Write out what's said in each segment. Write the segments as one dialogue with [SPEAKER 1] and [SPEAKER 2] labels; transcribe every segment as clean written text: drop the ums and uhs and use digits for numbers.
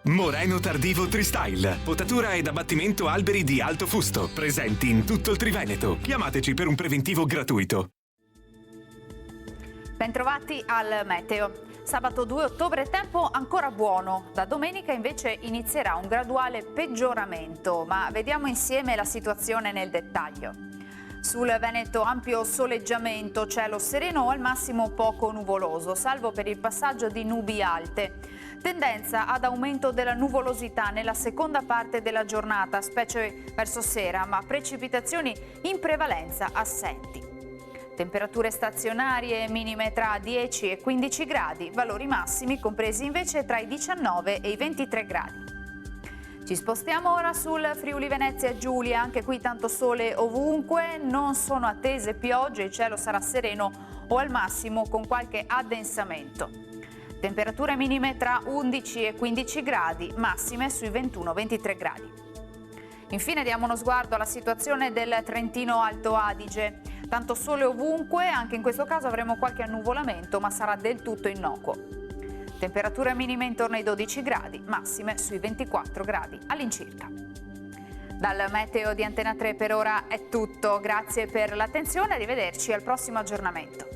[SPEAKER 1] Moreno Tardivo Tristyle. Potatura ed abbattimento alberi di alto fusto. Presenti in tutto il Triveneto. Chiamateci per un preventivo gratuito.
[SPEAKER 2] Bentrovati al meteo. Sabato 2 ottobre tempo ancora buono. Da domenica invece inizierà un graduale peggioramento, ma vediamo insieme la situazione nel dettaglio. Sul Veneto ampio soleggiamento, cielo sereno o al massimo poco nuvoloso, salvo per il passaggio di nubi alte. Tendenza ad aumento della nuvolosità nella seconda parte della giornata, specie verso sera, ma precipitazioni in prevalenza assenti. Temperature stazionarie minime tra 10 e 15 gradi, valori massimi compresi invece tra i 19 e i 23 gradi. Ci spostiamo ora sul Friuli Venezia Giulia, anche qui tanto sole ovunque, non sono attese piogge, il cielo sarà sereno o al massimo con qualche addensamento. Temperature minime tra 11 e 15 gradi, massime sui 21-23 gradi. Infine diamo uno sguardo alla situazione del Trentino Alto Adige. Tanto sole ovunque, anche in questo caso avremo qualche annuvolamento, ma sarà del tutto innocuo. Temperature minime intorno ai 12 gradi, massime sui 24 gradi all'incirca. Dal meteo di Antena 3 per ora è tutto, grazie per l'attenzione, arrivederci al prossimo aggiornamento.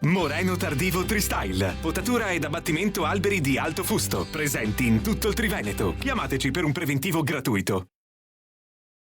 [SPEAKER 1] Moreno Tardivo Tristyle. Potatura ed abbattimento alberi di alto fusto. Presenti in tutto il Triveneto. Chiamateci per un preventivo gratuito.